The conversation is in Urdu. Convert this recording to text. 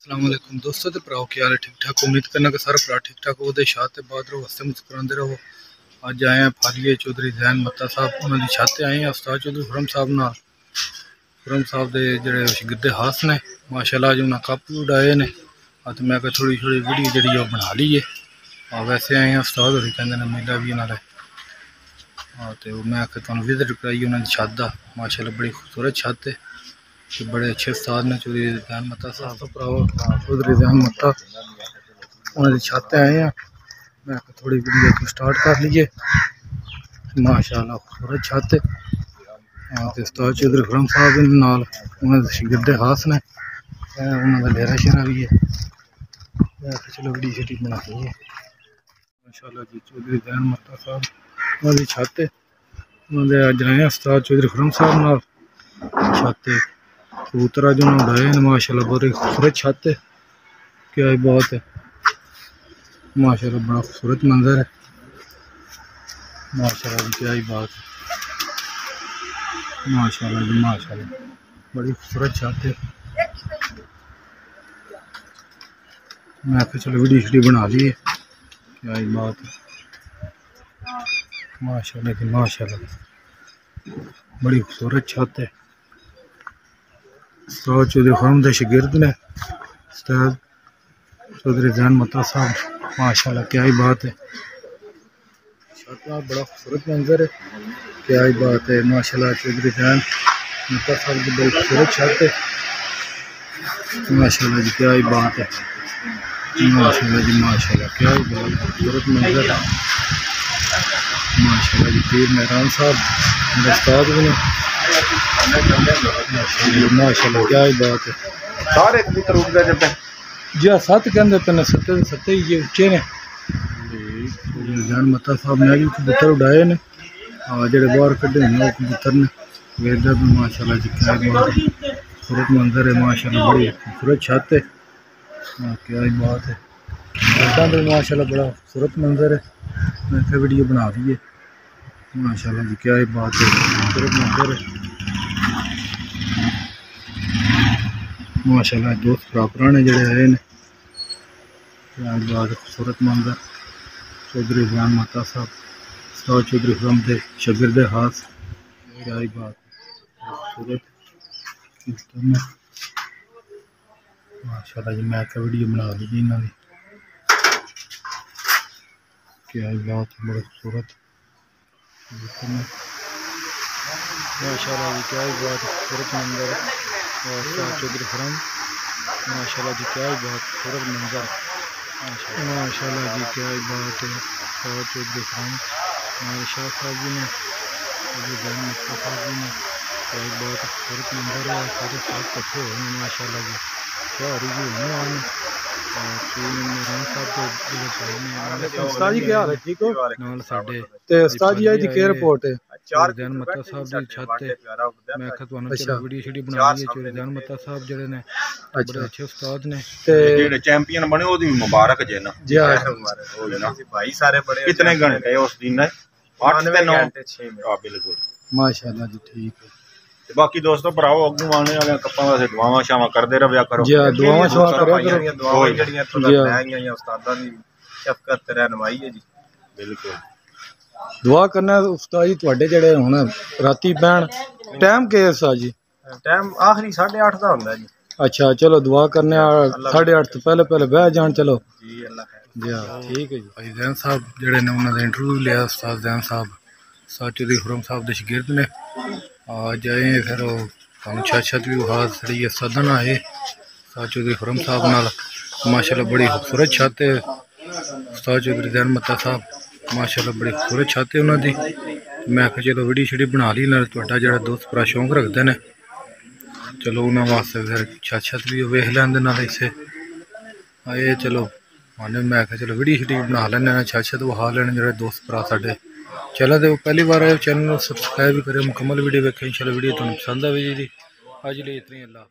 السلام علیکم دوستوں تے پراؤ کیا حال ہے؟ ٹھیک ٹھاک امید کرنا کہ سارا پرا ٹھیک ٹھاک ہو دے شاہ تے بعد رہو ہستے مسکراندے رہو۔ اج آئے ہیں پھالیے چودھری ذہن متا صاحب انہاں دی چھت تے آئے ہیں استاد چودھری خرم صاحب نال۔ خرم صاحب دے جڑے شاگرد خاص نے ماشاءاللہ جو انہاں کپ بھی اڑائے نے تے میں کہ تھوڑی ویڈیو جڑی او بنا لئیے۔ ویسے آئے ہیں استاد ہوری کہندے نے میلہ بھی انہاں دا تے میں کہ تانوں وزٹ کرائی انہاں دی چھت دا ماشاءاللہ بڑی خوبصورت چھت ہے۔ بڑے اچھے استاد نے چودھری ذہن متا صاحب تو پراؤ چودھری ذہن متا انہاں دی چھت تے آئے ہیں۔ میں تھوڑی ویڈیو کو سٹارٹ کر لیے۔ ماشاءاللہ خوبصورت چھت ہے تے استاد چودھری خرم صاحب نال انہاں دے شاگرد خاص نے انہاں دا ڈیرا شیرا بھی ہے۔ چلو ویڈیو شیڈی بنا لیے۔ ماشاءاللہ جی چودھری ذہن متا صاحب انہاں دی چھت ہے۔ انہاں دے اج آئے ہیں استاد چودھری خرم صاحب نال چھت ہے۔ کبوتر جو اڑائے ہیں ماشاءاللہ بہت ہی خوبصورت چھت ہے۔ کیا ہی بات ہے ماشاءاللہ بڑا خوبصورت منظر ہے ماشاءاللہ جی کیا ہی بات ہے ماشاءاللہ جی ماشاءاللہ بڑی خوبصورت چھت ہے۔ میں کہ چلو ویڈیو شیڈیو بنا لیے۔ کیا ہی بات ہے ماشاءاللہ جی ماشاءاللہ بڑی خوبصورت چھت ہے۔ استاد چودھری خرم دے شاگرد نے استاد چودھری ذہن متا صاحب ماشاءاللہ کیا ہی بات ہے۔ چھت کا بڑا خوبصورت منظر ہے۔ کیا ہی بات ہے ماشاءاللہ چودھری ذہن متا صاحب کی بڑی خوبصورت چھت ہے ماشاءاللہ جی کیا ہی بات ہے ماشاءاللہ جی ماشاءاللہ کیا ہی بات ہے خوبصورت منظر ہے ماشاءاللہ جی پیر مہران صاحب میرے استاد بھی نے ماشاءاللہ کیا ہی بات ہے۔ سارے کبوتر اڑ گئے جب جی سات کہندے پے نے ستے ہی یہ اچھے نے۔ ذہن متا صاحب نے بھی کبوتر اڑائے نے جڑے باہر کڈے ہیں وہ کبوتر نے ویدا بھی ماشاءاللہ جی کیا ہی بات ہے خوبصورت منظر ہے ماشاءاللہ بڑی خوبصورت چھت ہے کیا ہی بات ہے بھی ماشاءاللہ بڑا خوبصورت منظر ہے۔ میں کہ ویڈیو بنا لیے ماشاءاللہ جی کیا ہی بات ہے خوبصورت منظر ہے ماشاءاللہ دوست پراپرانے جڑے آئے نے کیا ہی بات ہے خوبصورت منظر۔ چودھری ذہن متا صاحب استاد چودھری خرم دے شاگرد خاص کیا ہی بات خوبصورت ماشاءاللہ جی میں کہ ویڈیو بنا لیجیے انہاں دی کیا ہی بات ہے بڑا خوبصورت ماشاءاللہ جی کیا ہی بات ہے خوبصورت منظر ہے استاد چودھری خرم ماشاءاللہ جی کیا ہی بات خوبصورت منظر ماشاءاللہ جی کیا ہی بات ہے استاد چودھری خرم ہمارے شاہ صاحب جی نے ذہن متا صاحب جی نے کیا ہی بات خوبصورت منظر ہے سارے ساتھ کٹھے ہوئے ہیں ماشاءاللہ جی کیا ریویو ہونے والے استاد جی کیا حال ہے ٹھیک ہو نال ساڈے تے استاد جی دی کی رپورٹ ہے ذہن متا صاحب دی چھت تے میں کہ تانوں چلو ویڈیو شیڈیو بنا لیے چودھری ذہن متا صاحب جڑے نے بڑے اچھے استاد نے تے جڑے چیمپئن بنے او دی مبارک جے نا جی ہاں بھائی سارے بڑے کتنے گھنٹے اس دن 8 تے 9 بالکل ماشاءاللہ جی ٹھیک ہے۔ باقی دوستو بھراؤ اگوں آنے والے کپاں واسطے دعاواں شاواں کردے رہیا کرو جی ہاں دعاواں شاواں کریا کرو دعاواں جڑیاں تھوڑا لے آئیاں استاداں دی شفقت تے رہنمائی ہے جی بالکل دعا کرنا استاد جی تواڈے جڑے ہن راتی پہن ٹائم کے استاد جی ٹائم آخری 8:30 دا ہوندا جی اچھا چلو دعا کرنے 8:30 تو پہلے بیٹھ جان چلو جی اللہ خیر جی ہاں ٹھیک ہے جی بھائی ذہن صاحب جڑے نے انہاں دا انٹرویو لیا استاد ذہن صاحب استاد چودھری خرم صاحب دے شاگرد نے آج آئے پھر وہ چھت بھی خاص سڑی استاداں آئے استاد چودھری خرم صاحب نال ماشاءاللہ بڑی خوبصورت چھت ہے استاد چودھری ذہن متا صاحب ماشاءاللہ بڑی خوبصورت چھت ہے انہاں دی میں کہ چلو ویڈیو شیڈیو بنا لی نال تہاڈا جڑا دوست پرا شوق رکھدے نے چلو انہاں واسطے پھر چھت بھی ویکھ لیندے نال اسے آئے چلو میں کہ چلو ویڈیو شیڈیو بنا لینے چھت وہا لینے جڑے دوست پرا ساڈے چلو تے پہلی بار آئے چینل سبسکرائب بھی کرے مکمل ویڈیو ویکھیں انشاءاللہ ویڈیو تانوں پسند آوے جی اج لئی اتنی اللہ